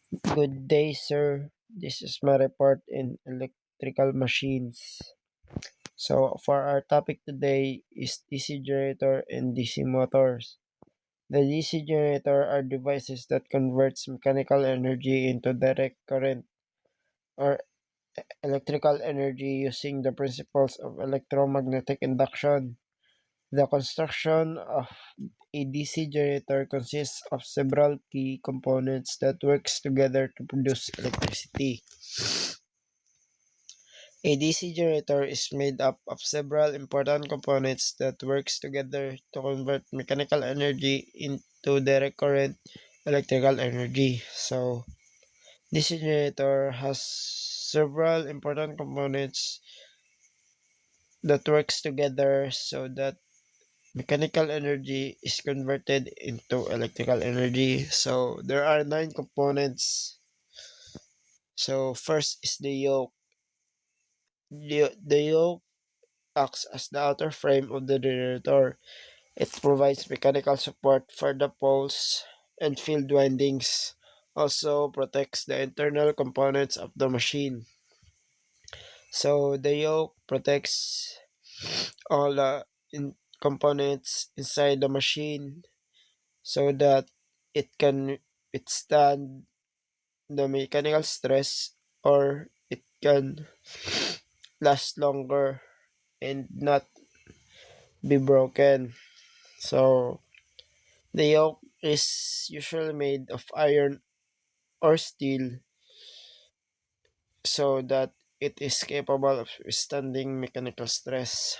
Good day, sir. This is my report in electrical machines. So, for our topic today is DC generator and DC motors. The DC generator are devices that converts mechanical energy into direct current or electrical energy using the principles of electromagnetic induction. The construction of a DC generator consists of several key components that works together to produce electricity. A DC generator is made up of several important components that works together to convert mechanical energy into direct current electrical energy. So, DC generator has several important components that works together so that mechanical energy is converted into electrical energy. So, there are nine components. So, first is the yoke. The yoke acts as the outer frame of the generator. It provides mechanical support for the poles and field windings, also protects the internal components of the machine. So the yoke protects all the components inside the machine so that it can withstand the mechanical stress or it can last longer and not be broken. So the yoke is usually made of iron or steel so that it is capable of withstanding mechanical stress.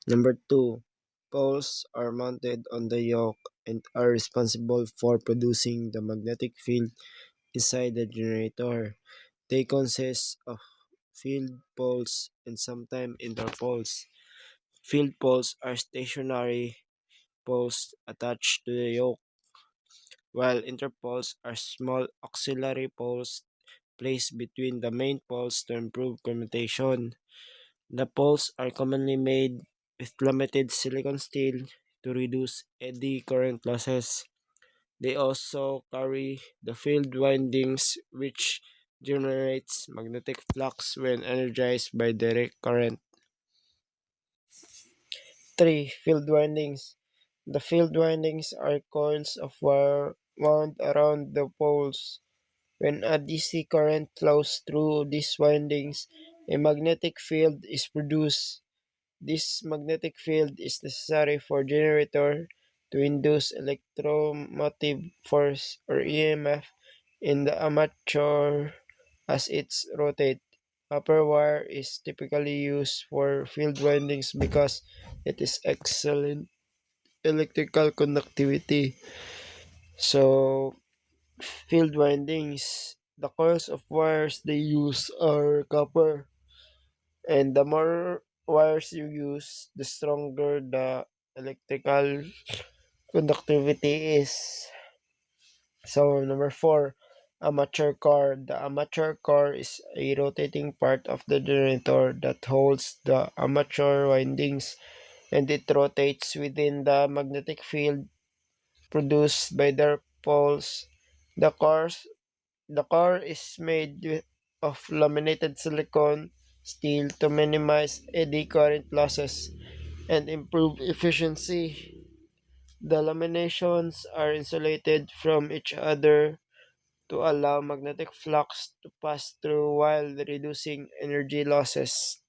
Number two, poles are mounted on the yoke and are responsible for producing the magnetic field inside the generator. They consist of field poles and sometimes interpoles. Field poles are stationary poles attached to the yoke, while interpoles are small auxiliary poles placed between the main poles to improve commutation. The poles are commonly made with laminated silicon steel to reduce eddy current losses. They also carry the field windings which generates magnetic flux when energized by direct current. 3. Field windings. The field windings are coils of wire wound around the poles. When a DC current flows through these windings, a magnetic field is produced. This magnetic field is necessary for generator to induce electromotive force or EMF in the armature as it rotates. Copper wire is typically used for field windings because it is excellent electrical conductivity. So, field windings, the coils of wires they use are copper, and the more wires you use, the stronger the electrical conductivity is. So, number four, amateur core. The amateur core is a rotating part of the generator that holds the amateur windings and it rotates within the magnetic field produced by their poles. The cores The core is made of laminated silicon steel to minimize eddy current losses and improve efficiency. The laminations are insulated from each other to allow magnetic flux to pass through while reducing energy losses.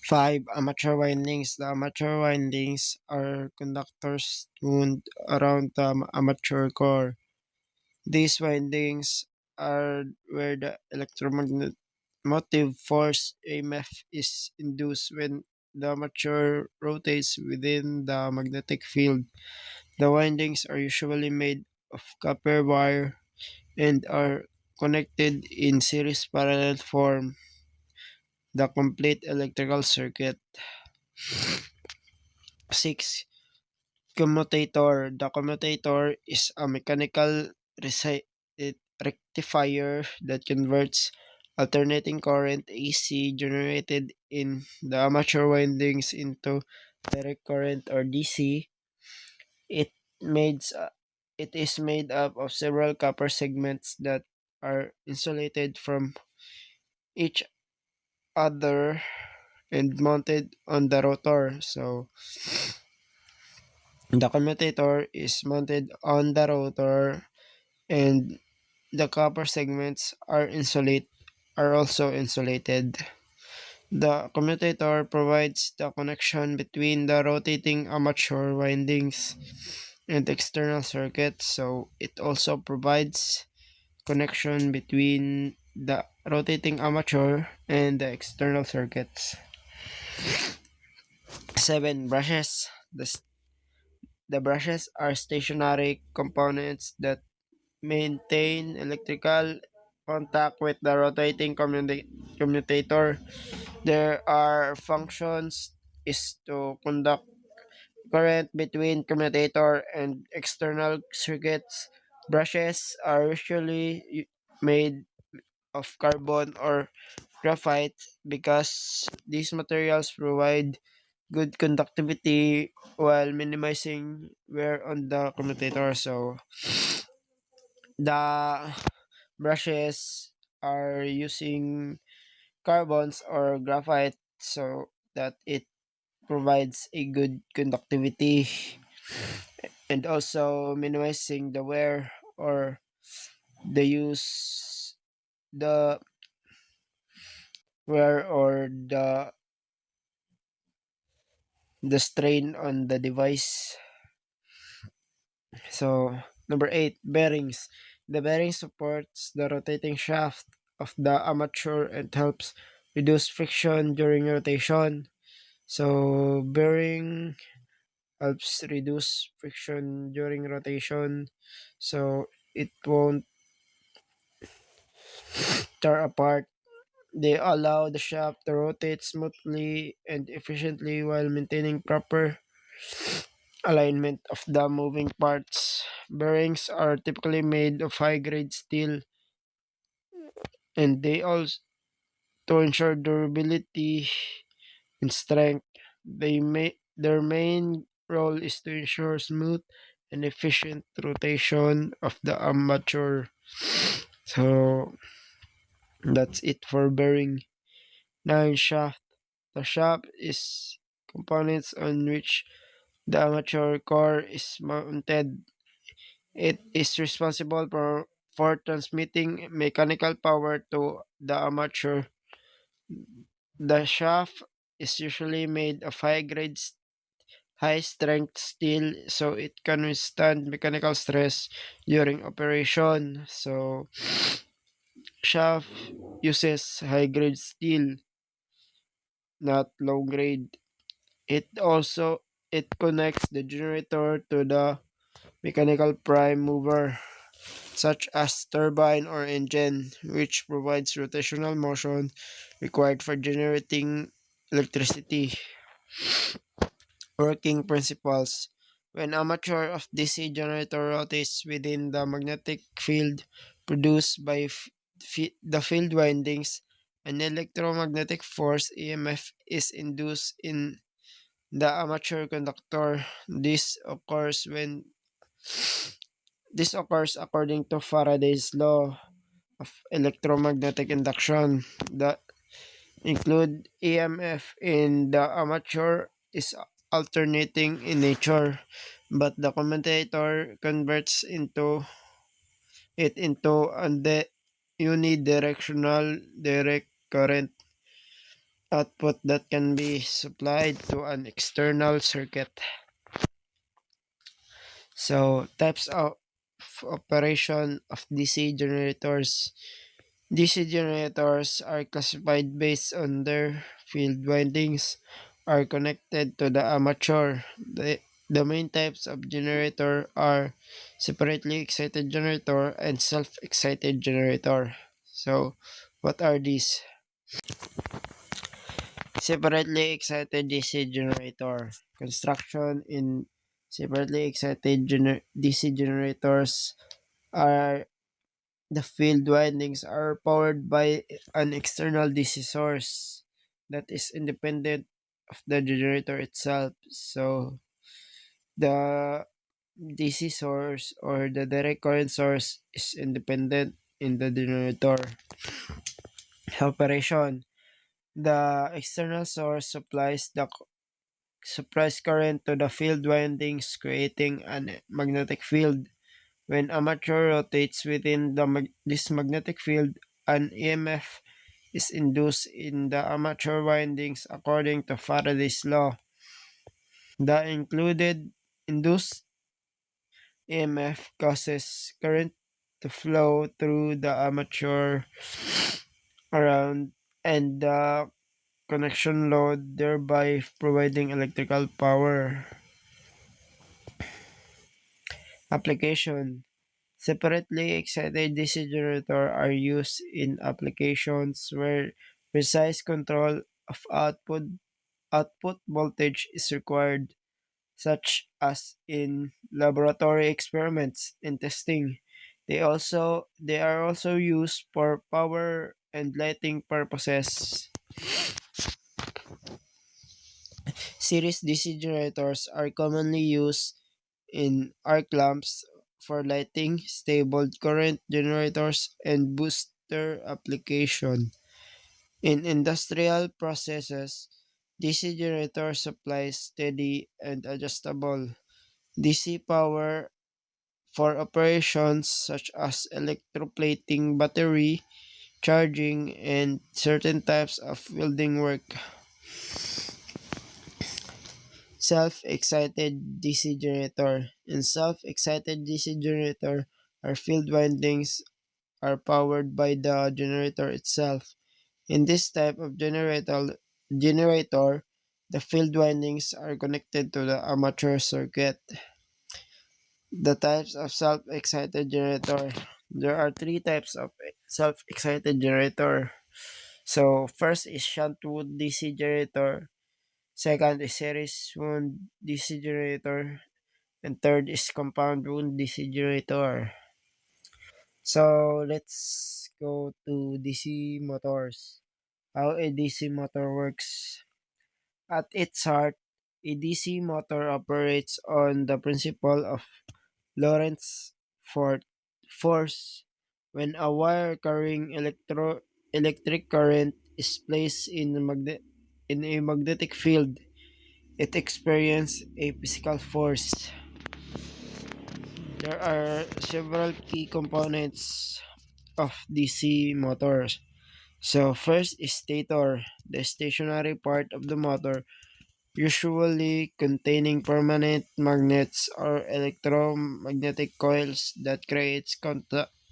5. Amateur windings. The amateur windings are conductors wound around the amateur core. These windings are where the electromotive force EMF is induced when the armature rotates within the magnetic field. The windings are usually made of copper wire and are connected in series parallel form, the complete electrical circuit. 6. Commutator. The commutator is a mechanical rectifier that converts alternating current AC generated in the amateur windings into direct current or DC. It made it is made up of several copper segments that are insulated from each other and mounted on the rotor. So the commutator is mounted on the rotor, and the copper segments are also insulated. The commutator provides the connection between the rotating armature windings and external circuits, so it also provides connection between the rotating armature and the external circuits. 7. Brushes. The brushes are stationary components that maintain electrical contact with the rotating commutator. Their are functions is to conduct current between commutator and external circuits. Brushes are usually made of carbon or graphite because these materials provide good conductivity while minimizing wear on the commutator. So the brushes are using carbons or graphite so that it provides a good conductivity and also minimizing the wear or the use the wear or the strain on the device. So number 8, bearings. The bearing supports the rotating shaft of the armature and helps reduce friction during rotation. So bearing helps reduce friction during rotation so it won't tear apart. They allow the shaft to rotate smoothly and efficiently while maintaining proper alignment of the moving parts. Bearings are typically made of high grade steel and they also to ensure durability and strength. Their main role is to ensure smooth and efficient rotation of the armature. So that's it for bearing. 9. Shaft. The shaft is components on which the armature core is mounted. It is responsible for transmitting mechanical power to the armature. The shaft is usually made of high strength steel so it can withstand mechanical stress during operation. So shaft uses high grade steel, not low grade. It connects the generator to the mechanical prime mover such as turbine or engine, which provides rotational motion required for generating electricity. Working principles. When armature of DC generator rotates within the magnetic field produced by the field windings, an electromagnetic force EMF is induced in the armature conductor. This occurs according to Faraday's law of electromagnetic induction. The include EMF in the armature is alternating in nature, but the commutator converts into unidirectional direct current output that can be supplied to an external circuit. So types of operation of DC generators. DC generators are classified based on their field windings are connected to the armature. The main types of generator are separately excited generator and self-excited generator. So, what are these? Separately excited DC generator. Construction in separately excited DC generators are the field windings are powered by an external DC source that is independent of the generator itself. So the DC source or the direct current source is independent in the generator operation. The external source supplies current to the field windings, creating a magnetic field. When armature rotates within this magnetic field, an EMF is induced in the armature windings according to Faraday's law. The included induced EMF causes current to flow through the armature around and the connection load, thereby providing electrical power. Application: separately excited DC generator are used in applications where precise control of output voltage is required, such as in laboratory experiments and testing. They are also used for power and lighting purposes. Series DC generators are commonly used in arc lamps for lighting, stable current generators, and booster application. In industrial processes, DC generator supplies steady and adjustable DC power for operations such as electroplating battery, charging, and certain types of welding work. Self-excited DC generator. In self-excited DC generator, our field windings are powered by the generator itself. In this type of generator, the field windings are connected to the armature circuit. The types of self-excited generator. There are three types of self-excited generator. So first is shunt wound DC generator. Second is series wound DC generator. And third is compound wound DC generator. So let's go to DC motors. How a DC motor works. At its heart, a DC motor operates on the principle of Lorentz force. When a wire carrying electric current is placed in a magnetic field, it experiences a physical force. There are several key components of DC motors. So first is stator, the stationary part of the motor, usually containing permanent magnets or electromagnetic coils that creates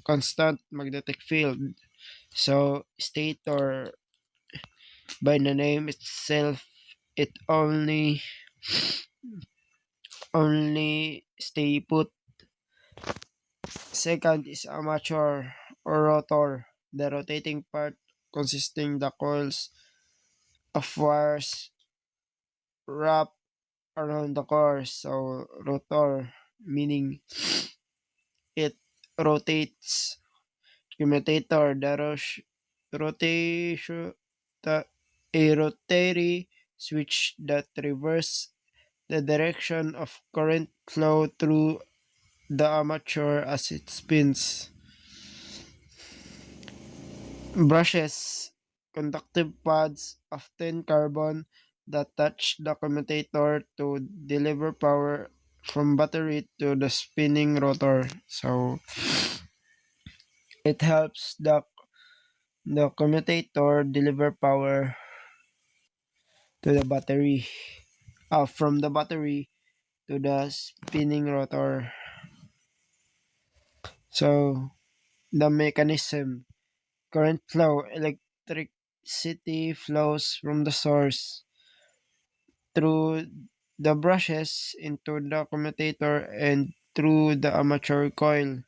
constant magnetic field. So stator, by the name itself, it only stay put. Second is armature or rotor, the rotating part consisting the coils of wires wrapped around the core. So rotor, meaning it rotates. Commutator, rotation, the, a rotary switch that reverses the direction of current flow through the armature as it spins. Brushes, conductive pads of thin carbon that touch the commutator to deliver power from battery to the spinning rotor. So it helps the commutator deliver power to the battery, from the battery to the spinning rotor. So the mechanism, current flow, electricity flows from the source through the brushes into the commutator and through the armature coil.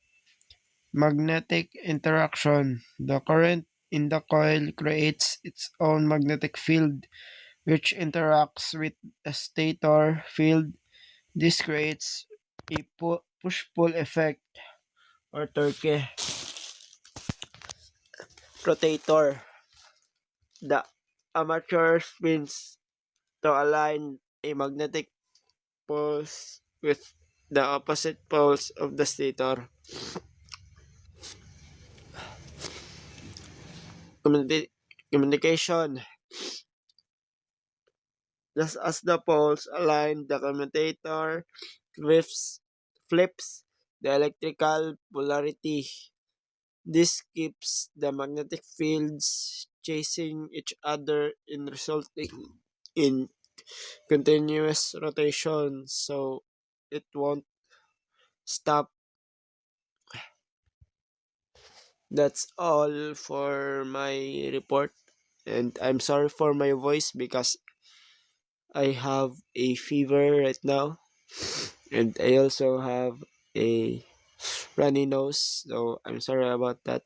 Magnetic interaction, the current in the coil creates its own magnetic field which interacts with the stator field. This creates a push-pull effect or torque rotator. The armature spins to align a magnetic pulse with the opposite poles of the stator. Communi- Communication. Just as the poles align, the commutator flips the electrical polarity. This keeps the magnetic fields chasing each other in resulting in continuous rotation, so it won't stop. That's all for my report, and I'm sorry for my voice because I have a fever right now, and I also have a runny nose, so I'm sorry about that.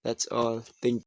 That's all. Thank